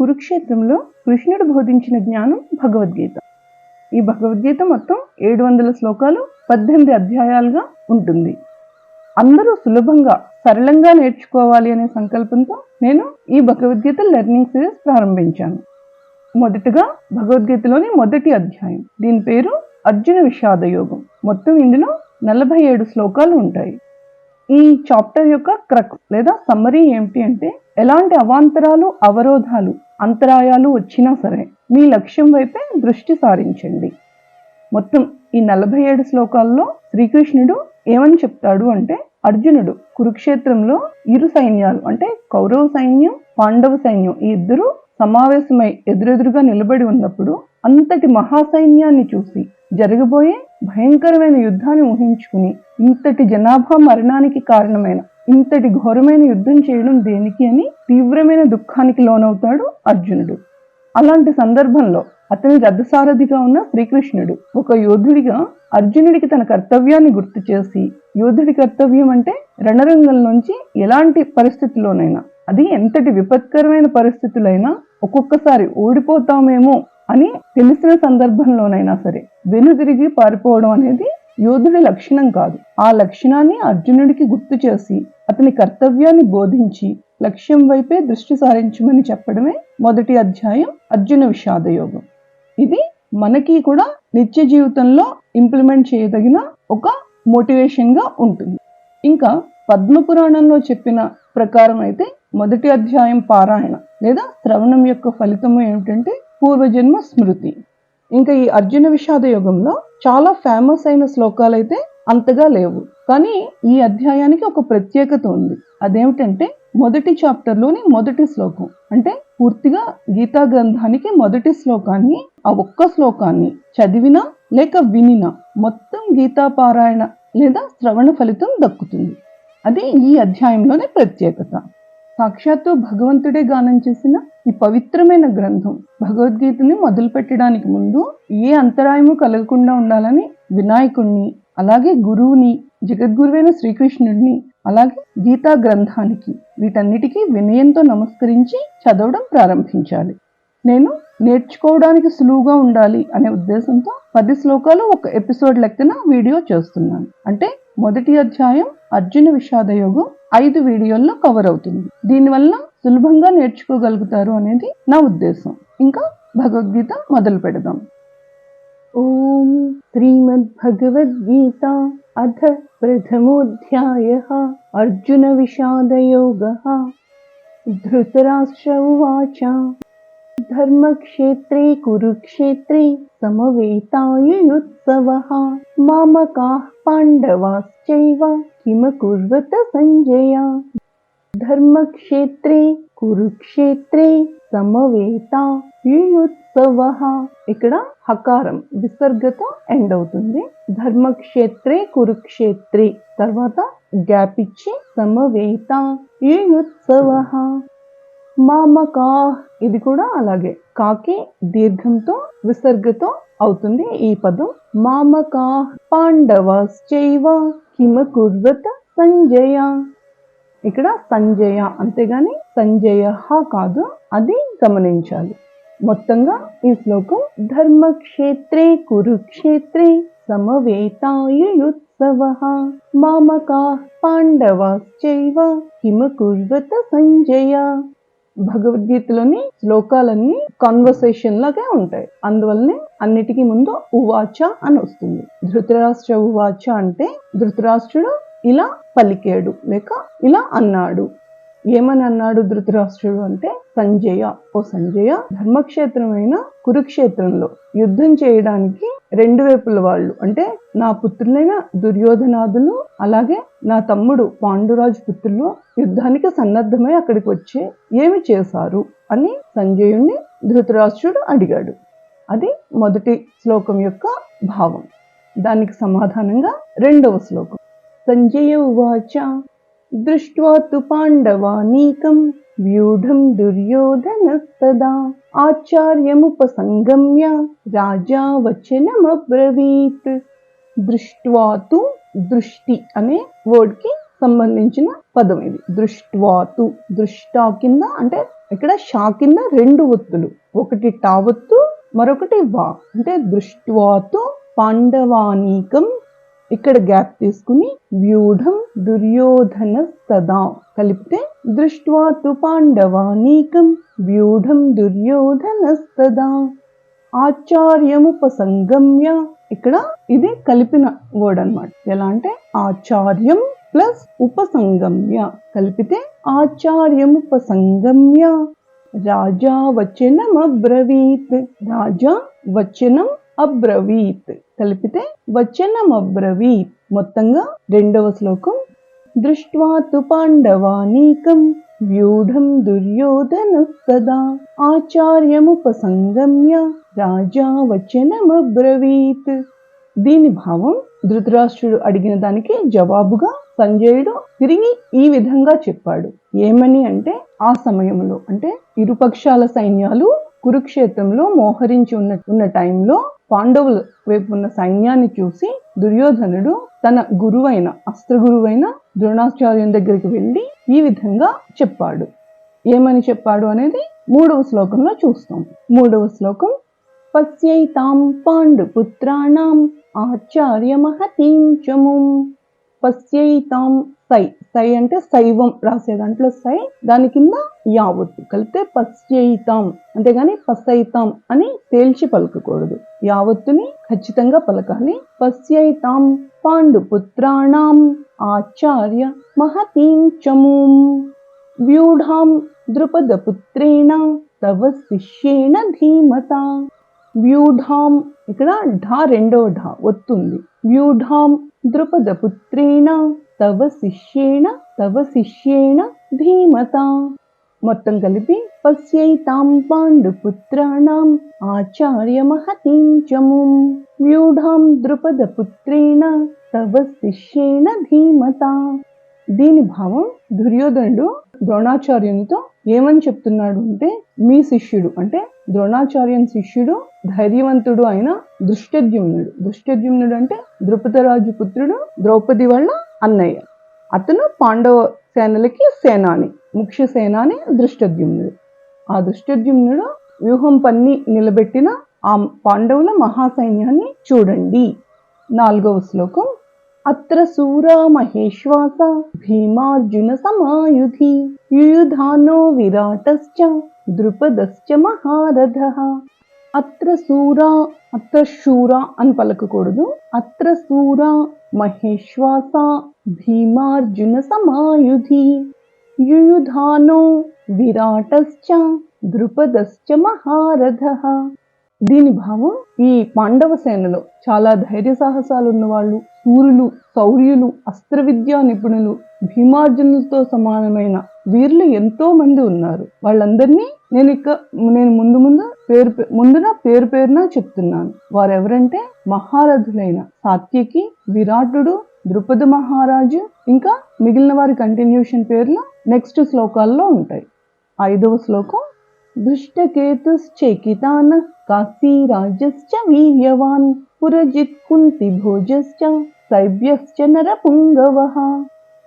కురుక్షేత్రంలో కృష్ణుడు బోధించిన జ్ఞానం భగవద్గీత. ఈ భగవద్గీత మొత్తం 700 శ్లోకాలు, 18 అధ్యాయాలుగా ఉంటుంది. అందరూ సులభంగా సరళంగా నేర్చుకోవాలి అనే సంకల్పంతో నేను ఈ భగవద్గీత లెర్నింగ్ సిరీస్ ప్రారంభించాను. మొదటగా భగవద్గీతలోని మొదటి అధ్యాయం, దీని పేరు అర్జున విషాద యోగం. మొత్తం ఇందులో 47 శ్లోకాలు ఉంటాయి. ఈ చాప్టర్ యొక్క క్రక్స్ లేదా సమ్మరీ ఏమిటి అంటే, ఎలాంటి అవాంతరాలు, అవరోధాలు, అంతరాయాలు వచ్చినా సరే మీ లక్ష్యం వైపే దృష్టి సారించండి. మొత్తం ఈ 47 శ్లోకాల్లో శ్రీకృష్ణుడు ఏమని చెప్తాడు అంటే, అర్జునుడు కురుక్షేత్రంలో ఇరు సైన్యాలు అంటే కౌరవ సైన్యం, పాండవ సైన్యం ఈ ఇద్దరు సమావేశమై ఎదురెదురుగా నిలబడి ఉన్నప్పుడు అంతటి మహాసైన్యాన్ని చూసి జరగబోయే భయంకరమైన యుద్ధాన్ని ఊహించుకుని, ఇంతటి జనాభా మరణానికి కారణమైన ఇంతటి ఘోరమైన యుద్ధం చేయడం దేనికి అని తీవ్రమైన దుఃఖానికి లోనవుతాడు అర్జునుడు. అలాంటి సందర్భంలో అతని రథసారథిగా ఉన్న శ్రీకృష్ణుడు ఒక యోధుడిగా అర్జునుడికి తన కర్తవ్యాన్ని గుర్తు చేసి, యోధుడి కర్తవ్యం అంటే రణరంగంలోంచి ఎలాంటి పరిస్థితుల్లోనైనా, అది ఎంతటి విపత్కరమైన పరిస్థితులైనా ఒక్కొక్కసారి ఓడిపోతామేమో అని తెలిసిన సందర్భంలోనైనా సరే వెనుదిరిగి పారిపోవడం అనేది యోధుడి లక్షణం కాదు. ఆ లక్షణాన్ని అర్జునుడికి గుర్తు చేసి అతని కర్తవ్యాన్ని బోధించి లక్ష్యం వైపే దృష్టి సారించమని చెప్పడమే మొదటి అధ్యాయం అర్జున విషాద యోగం. ఇది మనకి కూడా నిత్య జీవితంలో ఇంప్లిమెంట్ చేయదగిన ఒక మోటివేషన్ గా ఉంటుంది. ఇంకా పద్మపురాణంలో చెప్పిన ప్రకారం అయితే మొదటి అధ్యాయం పారాయణ లేదా శ్రవణం యొక్క ఫలితము ఏమిటంటే పూర్వజన్మ స్మృతి. ఇంకా ఈ అర్జున విషాద యోగంలో చాలా ఫేమస్ అయిన శ్లోకాలు అయితే అంతగా లేవు, కానీ ఈ అధ్యాయానికి ఒక ప్రత్యేకత ఉంది. అదేమిటంటే మొదటి చాప్టర్లోని మొదటి శ్లోకం, అంటే పూర్తిగా గీతా గ్రంథానికి మొదటి శ్లోకాన్ని, ఆ ఒక్క శ్లోకాన్ని చదివినా లేక వినినా మొత్తం గీతా పారాయణ లేదా శ్రవణ ఫలితం దక్కుతుంది. అది ఈ అధ్యాయంలోనే ప్రత్యేకత. సాక్షాత్తు భగవంతుడే గానం చేసిన ఈ పవిత్రమైన గ్రంథం భగవద్గీతని మొదలు పెట్టడానికి ముందు ఏ అంతరాయము కలగకుండా ఉండాలని వినాయకుణ్ణి, అలాగే గురువుని, జగద్గురువైన శ్రీకృష్ణుడిని, అలాగే గీతా గ్రంథానికి, వీటన్నిటికీ వినయంతో నమస్కరించి చదవడం ప్రారంభించాలి. నేను నేర్చుకోవడానికి సులువుగా ఉండాలి అనే ఉద్దేశంతో 10 శ్లోకాలు ఒక ఎపిసోడ్ లెక్కన వీడియో చేస్తున్నాను. అంటే మొదటి అధ్యాయం అర్జున విషాద యోగం 5 వీడియోల్లో కవర్ అవుతుంది. దీనివల్ల సులభంగా నేర్చుకోగలుగుతారు అనేది నా ఉద్దేశం. ఇంకా భగవద్గీత మొదలు పెడదాం. ఓం శ్రీమద్ భగవద్గీత అథ ప్రథమోధ్యాయః అర్జున విషాద యోగః. ధృతరాష్ట్ర ఉవాచ ధర్మక్షేత్రే కురుక్షేత్రే సమవేతాయుయుత్సవః మామకాః పాండవాశ్చైవ కిమకుర్వత సంజయ. ధర్మక్షేత్రే కురుక్షేత్రే సమవేతాయుయుత్సవః. ఇక్కడ హకారం విసర్గతో ఎండ్ అవుతుంది. ధర్మక్షేత్రే కురుక్షేత్రే తర్వాత గ్యాప్ ఇచ్చి సమవేతాయుయుత్సవః. మామకా, ఇది కూడా అలాగే కాకి దీర్ఘంతో విసర్గతో అవుతుంది ఈ పదం. మామకా పాండవాశ్చైవ కిమకుర్వత సంజయ. ఇక్కడ సంజయ అంతేగాని సంజయ కాదు, అది గమనించాలి. మొత్తంగా ఈ శ్లోకం ధర్మక్షేత్రే కురుక్షేత్రే సమవేతాయుయుత్సవః మామకా పాండవాశ్చైవ కిమకుర్వత సంజయ. భగవద్గీతలోని శ్లోకాలన్నీ కాన్వర్సేషన్ లాగే ఉంటాయి, అందువల్లనే అన్నిటికీ ముందు ఉవాచ అని వస్తుంది. ధృతరాష్ట్ర ఉవాచ అంటే ధృతరాష్ట్రుడు ఇలా పలికాడు లేక ఇలా అన్నాడు. ఏమని అన్నాడు ధృతరాష్ట్రుడు అంటే, సంజయ, ఓ సంజయ, ధర్మక్షేత్రమైన కురుక్షేత్రంలో యుద్ధం చేయడానికి 2 వైపుల వాళ్ళు అంటే నా పుత్రులైన దుర్యోధనాదులు, అలాగే నా తమ్ముడు పాండురాజు పుత్రులు యుద్ధానికి సన్నద్ధమై అక్కడికి వచ్చి ఏమి చేశారు అని సంజయుణ్ణి ధృతరాష్ట్రుడు అడిగాడు. అది మొదటి శ్లోకం యొక్క భావం. దానికి సమాధానంగా 2వ శ్లోకం. సంజయ ఉవాచ దృష్ట్వా తు పాండవానీకం వ్యూఢం దుర్యోధనస్తదా ఆచార్యముపసంగమ్య రాజా వచనమబ్రవీత్. దృష్ట్వా తు, దృష్టి అనే వర్డ్ కి సంబంధించిన పదం ఇది. దృష్ట్వా తు, దృష్టా కింద అంటే ఇక్కడ షా కింద 2 ఒత్తులు, ఒకటి టా ఒత్తు, మరొకటి వా. అంటే దృష్ట్వాతు పాండవానీకం, ఇక్కడ గ్యాప్ తీసుకుని వ్యూఢం దుర్యోధన సదా కలిపితే దృష్ట్వాతు పాండవానీకం వ్యూఢం దుర్యోధన సదా. ఆచార్యముపసంగమ్య, ఇక్కడ ఇది కలిపిన వర్డ్ అన్నమాట. ఎలా అంటే ఆచార్యం ప్లస్ ఉపసంగమ్య కలిపితే ఆచార్యముపసంగమ్య రాజా వచనం అబ్రవీత్. రాజా వచనం అబ్రవీత్ కలిపితే వచనం అబ్రవీత్. మొత్తంగా 2వ శ్లోకం. దృష్ట్వాతు పాండవానీకం వ్యూఢం దుర్యోధన సదా ఆచార్యముపసంగమ్య రాజా వచనం అబ్రవీత్. దీని భావం ధృతరాష్ట్రుడు అడిగిన దానికి జవాబుగా సంజయుడు తిరిగి ఈ విధంగా చెప్పాడు. ఏమని అంటే, ఆ సమయంలో అంటే ఇరుపక్షాల సైన్యాలు కురుక్షేత్రంలో మోహరించి ఉన్న టైంలో పాండవుల వైపు ఉన్న సైన్యాన్ని చూసి దుర్యోధనుడు తన గురువైన అస్త్ర గురువైన ద్రోణాచార్యం దగ్గరికి వెళ్ళి ఈ విధంగా చెప్పాడు. ఏమని చెప్పాడు అనేది 3వ శ్లోకంలో చూస్తాం. 3వ శ్లోకం. పశ్యైతాం పాండుపుత్రాణం ఆచార్య మహతీం చముం. పశ్యైతాం సై, సై అంటే శైవం రాసే దాంట్లో సై, దాని కింద యావత్తు కలిపితే పశ్యైతాం, అంతేగాని పసైతాం అని తేల్చి పలకకూడదు. యావత్తుని ఖచ్చితంగా పలకాలి. పశ్యైతాం పాండుపుత్రాణం ఆచార్య మహతీం చముం వ్యూఢాం ద్రుపదపుత్రేణ తవ శిష్యేణ ధీమతా. వ్యూఢాం, ఇక్కడ ఢా 2వ ఢా ఒత్తుంది. వ్యూఢాం ద్రుపదపుత్రేణ తవ శిష్యేణ ధీమతా. మొత్తం కలిపి పశ్యైతాం పాండుపుత్రాణం ఆచార్య మహతీం చముం వ్యూఢాం ద్రుపదపుత్రేణ తవ శిష్యేణ ధీమతా. దీని భావం దుర్యోధనుడు ద్రోణాచార్యునితో ఏమని చెప్తున్నాడు అంటే, మీ శిష్యుడు అంటే ద్రోణాచార్యుని శిష్యుడు ధైర్యవంతుడు అయిన దృష్టద్యుమ్నుడు అంటే ద్రుపదరాజు పుత్రుడు, ద్రౌపది వాళ్ళ అన్నయ్య. అతను పాండవ సేనలకి సేనాని, ముఖ్య సేనాని దృష్టద్యుమ్నుడు. ఆ దృష్టద్యుమ్నుడు వ్యూహం పన్ని నిలబెట్టిన ఆ పాండవుల మహాసైన్యాన్ని చూడండి. 4వ శ్లోకం. అత్ర శూరా మహేశ్వాస భీమార్జున సమాయుధి యుయుధానో విరాటశ్చ ద్రుపదశ్చ మహారథః. అత్ర శూరా, అత్ర శూరా అని పలకకూడదు. అత్ర శూరా మహేశ్వాస భీమార్జున సమాయుధి యుయుధానో విరాటశ్చ ద్రుపదశ్చ మహారథః. దీని భావం, ఈ పాండవ సేనలో చాలా ధైర్య సాహసాలు ఉన్నవాళ్ళు, శూరులు, శౌర్యులు, అస్త్ర విద్యా నిపుణులు, భీమార్జునులతో సమానమైన వీరులు ఎంతో మంది ఉన్నారు. వాళ్ళందరినీ నేను ముందున పేరు పేరున చెప్తున్నాను. వారెవరంటే మహారథులైన సాత్యకి, విరాటుడు, ద్రుపద మహారాజు, ఇంకా మిగిలిన వారి కంటిన్యూషన్ పేర్లు నెక్స్ట్ శ్లోకాల్లో ఉంటాయి. 5వ శ్లోకం. దుష్టకేతుశ్చైకితాన కాశీరాజశ్చ వీర్యవాన్ పురజిత్ కుంతి భోజశ్చ సైభ్యశ్చ నరపుంగవః.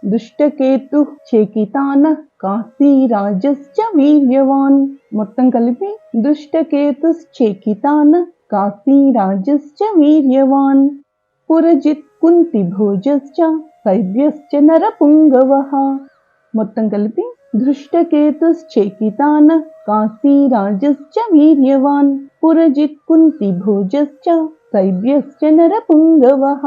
దుష్టకేతు చేకితాన కాశీరాజశ్చ వీర్యవాన్. మొత్తం కలిపి దుష్టకేతుశ్చైకితాన కాశీరాజశ్చ వీర్యవాన్ పురజిత్ కుంతి భోజశ్చ సైభ్యశ్చ నరపుంగవః. మొత్తం కలిపి దృష్టకేతుశ్చైకితాన కాశీరాజశ్చ వీర్యవాన్ పురజిత్ కుంతి భోజశ్చ సైభ్యశ్చ నరపుంగవః.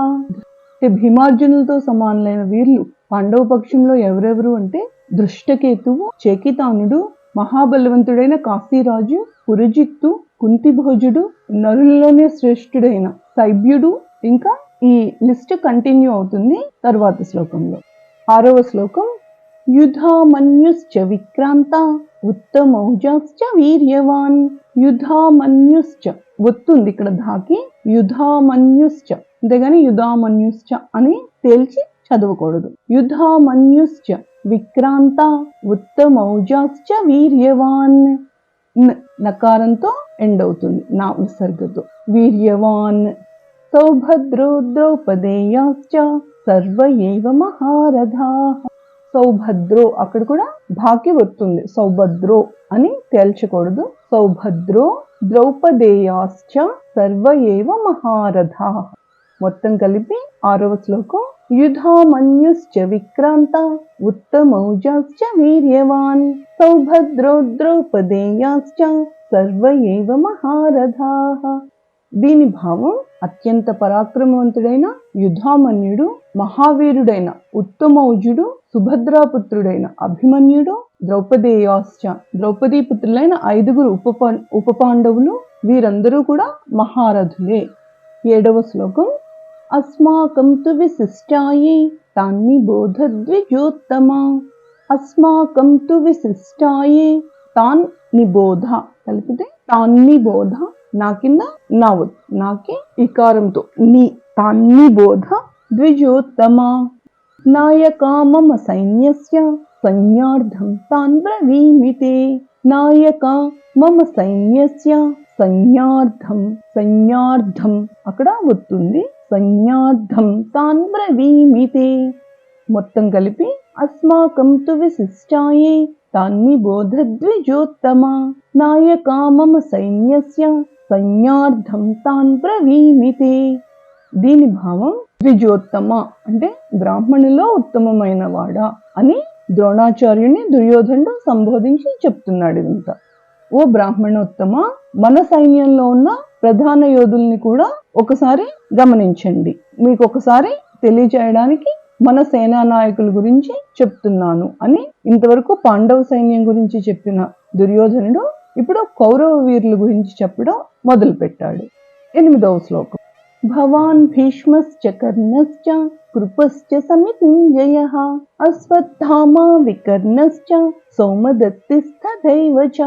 భీమార్జునులతో సమానులైన వీర్లు పాండవ పక్షంలో ఎవరెవరు అంటే దృష్టకేతువు, చేకితానుడు, మహాబలవంతుడైన కాశీరాజు, పురజిత్తు, కుంతిభోజుడు, నరులలోనే శ్రేష్ఠుడైన సైభ్యుడు. ఇంకా ఈ లిస్ట్ కంటిన్యూ అవుతుంది తర్వాత శ్లోకంలో. 6వ శ్లోకం. యుధామన్యుశ్చ విక్రాంత ఉత్తమౌజశ్చ వీర్యవాన్. యుధామన్యుశ్చ ఒత్తుంది ఇక్కడ ధాకి, యుధామన్యుశ్చ, అంతేగాని యుధామన్యుశ్చ అని తేల్చి చదవకూడదు. యుధామన్యుశ్చ విక్రాంత ఉత్తమౌజశ్చ వీర్యవాన్. నకారంతో ఎండ్ అవుతుంది, నా విసర్గతో. వీర్యవాన్. సౌభద్రో ద్రౌపదేయాశ్చ సర్వ ఏవ మహారథాః. సౌభద్రో అక్కడ కూడా భాకి వస్తుంది, సౌభద్రో అని తేల్చకూడదు. సౌభద్రో ద్రౌపదేయాశ్చ సర్వ ఏవ మహారథా. మొత్తం కలిపి 6వ శ్లోకం. యుధామన్యుశ్చ విక్రాంత ఉత్తమౌజాశ్చ వీర్యవాన్ సౌభద్రో ద్రౌపదేయాశ్చ సర్వ ఏవ మహారథాః. దీని భావం అత్యంత పరాక్రమవంతుడైన యుధామన్యుడు, మహావీరుడైన ఉత్తమౌజుడు, సుభద్రాపుత్రుడైన అభిమన్యుడు, ద్రౌపదేయాశ్చ ద్రౌపదీపుత్రులైన 5 ఉప పాండవులు, వీరందరూ కూడా మహారథులే. 7వ శ్లోకం. అస్మాకం తు విశిష్టాయే తాన్నిబోధ ద్విజోత్తమా. అస్మాకం తు విశిష్టాయే తాన్ నిబోధ కలిపితే తాన్నిబోధ, నా కింద నావత్, నాకి ఇకారంతో ని, తాన్నిబోధ ద్విజోత్తమా. నాయకా మమ సైన్యస్య సైన్యార్థం తాన్ బ్రవీమితే. నాయకా మమ సైన్యస్య సైన్యార్థం, సైన్యార్థం అక్కడ వస్తుంది, సైన్యార్థం తాన్ బ్రవీమితే. మొత్తం కలిపి అస్మాకం తు విశిష్టాయే తాన్నిబోధ ద్విజోత్తమా. నాయకా మమ సైన్యస్య సైన్యార్థం తాన్ బ్రవీమితే. దీని భావం ద్విజోత్తమ అంటే బ్రాహ్మణులో ఉత్తమమైన వాడా అని ద్రోణాచార్యుని దుర్యోధనుడు సంబోధించి చెప్తున్నాడు. ఇంత ఓ బ్రాహ్మణోత్తమ, మన సైన్యంలో ఉన్న ప్రధాన యోధుల్ని కూడా ఒకసారి గమనించండి. మీకు ఒకసారి తెలియజేయడానికి మన సేనా నాయకుల గురించి చెప్తున్నాను అని ఇంతవరకు పాండవ సైన్యం గురించి చెప్పిన దుర్యోధనుడు ఇప్పుడు కౌరవ వీరుల గురించి చెప్పడం మొదలు పెట్టాడు. 8వ శ్లోకం. భవాన్ భీష్మశ్చ కర్ణశ్చ కృపశ్చ సమితింజయః అశ్వత్థామా వికర్ణశ్చ సౌమదత్తిస్తథైవ చ.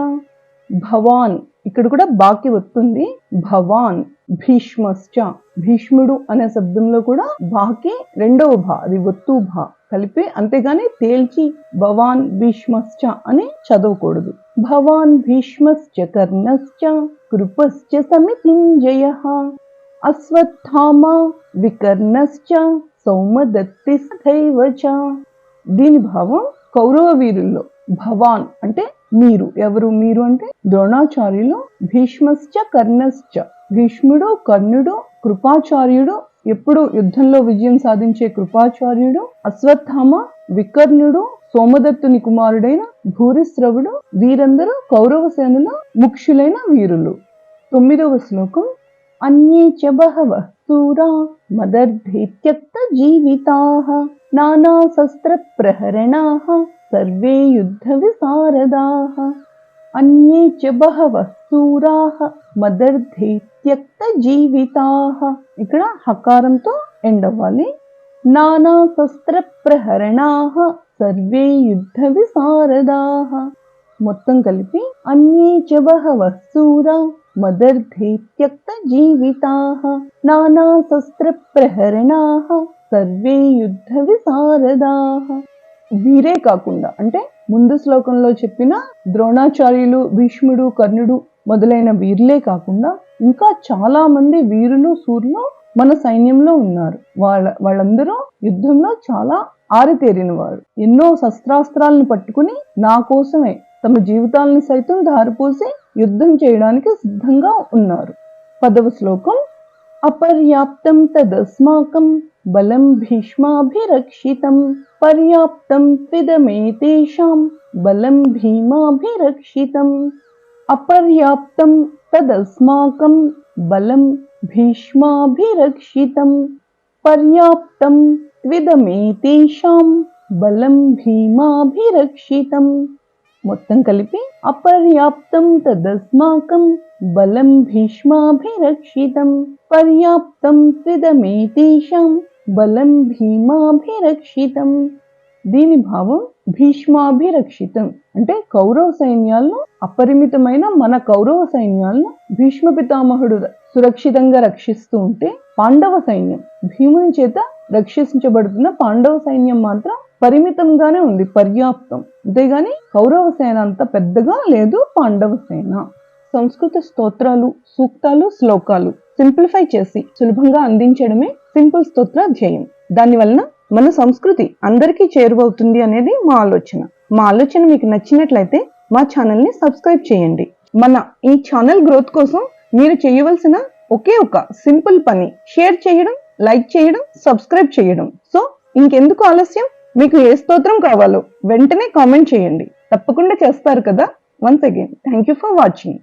భవాన్ ఇక్కడ కూడా బాకి వస్తుంది. భవాన్ భీష్మశ్చ, భీష్ముడు అనే శబ్దంలో కూడా బాకి 2వ భా, అది ఒత్తు భా కలిపి, అంతేగాని తేల్చి భవాన్ భీష్మశ్చ అని చదవకూడదు. భవాన్ భీష్మశ్చ కర్ణశ్చ కృపశ్చ సమితింజయః అశ్వత్థామా వికర్ణశ్చ సౌమదత్తిస్తథైవ చ. దీని భావం కౌరవ వీరుల్లో భవాన్ అంటే మీరు. ఎవరు మీరు అంటే ద్రోణాచార్యులు, భీష్మశ్చ కర్ణశ్చ భీష్ముడు, కర్ణుడు, కృపాచార్యుడు ఎప్పుడు యుద్ధంలో విజయం సాధించే కృపాచార్యుడు, అశ్వత్థామ, వికర్ణుడు, సోమదత్తుని కుమారుడైన భూరిశ్రవుడు, వీరందరూ కౌరవ సేనలో ముఖ్యులైన వీరులు. 9వ శ్లోకం. అన్యే చ బహవః శూరా మదర్థే త్యక్త జీవితాః నానా శస్త్ర ప్రహరణాః సర్వే యుద్ధ విశారదాః. అన్యే చ బహవః శూరాః మదర్థే త్యక్త జీవితాః, ఇక్కడ హకారంతో ఎండ్ అవ్వాలి. నానా శస్త్ర ప్రహరణాః సర్వే యుద్ధ విశారదాః. మొత్తం కలిపి అన్యే చ బహవః శూరా మదర్థే త్యక్త జీవితాః నానా శస్త్ర ప్రహరణాః సర్వే యుద్ధ విశారదాః. వీరే కాకుండా అంటే ముందు శ్లోకంలో చెప్పిన ద్రోణాచార్యులు, భీష్ముడు, కర్ణుడు మొదలైన వీరులే కాకుండా ఇంకా చాలా మంది వీరులు, సూర్యులు మన సైన్యంలో ఉన్నారు. వాళ్ళందరూ యుద్ధంలో చాలా ఆరితేరిన వారు. ఎన్నో శస్త్రాస్త్రాలను పట్టుకుని నా కోసమే తమ జీవితాలను సైతం ధారపోసి యుద్ధం చేయడానికి సిద్ధంగా ఉన్నారు. 10వ శ్లోకం. అపర్యాప్తం తదస్మాకం బలం భీష్మాభిరక్షితం పర్యాప్తం త్విదమేతేషాం బలం భీమాభిరక్షితం. అపర్యాప్తం తదస్మాకం బలం భీష్మాభిరక్షితం పర్యాప్తం త్విదమేతేషాం బలం భీమాభిరక్షితం. మొత్తం కలిపి అపర్యాప్తం తదస్మాకం బలం భీష్మాభిరక్షితం పర్యాప్తం త్విదమేతేషాం బలం భీమాభిరక్షితం. దీని భావం భీష్మాభిరక్షితం అంటే కౌరవ సైన్యాలను, అపరిమితమైన మన కౌరవ సైన్యాలను భీష్మ పితామహుడు సురక్షితంగా రక్షిస్తూ ఉంటే పాండవ సైన్యం, భీముని చేత రక్షించబడుతున్న పాండవ సైన్యం మాత్రం పరిమితంగానే ఉంది, పర్యాప్తం. అంతేగాని కౌరవ సేన అంత పెద్దగా లేదు పాండవ సేన. సంస్కృత స్తోత్రాలు, సూక్తాలు, శ్లోకాలు సింప్లిఫై చేసి సులభంగా అందించడమే సింపుల్ స్తోత్ర ధ్యేయం. దానివలన మన సంస్కృతి అందరికీ చేరువవుతుంది అనేది మా ఆలోచన మీకు నచ్చినట్లయితే మా ఛానల్ని సబ్స్క్రైబ్ చేయండి. మన ఈ ఛానల్ గ్రోత్ కోసం మీరు చేయవలసిన ఒకే ఒక సింపుల్ పని షేర్ చేయడం, లైక్ చేయడం, సబ్స్క్రైబ్ చేయడం. సో ఇంకెందుకు ఆలస్యం, మీకు ఏ స్తోత్రం కావాలో వెంటనే కామెంట్ చేయండి. తప్పకుండా చేస్తారు కదా. Once again thank you for watching.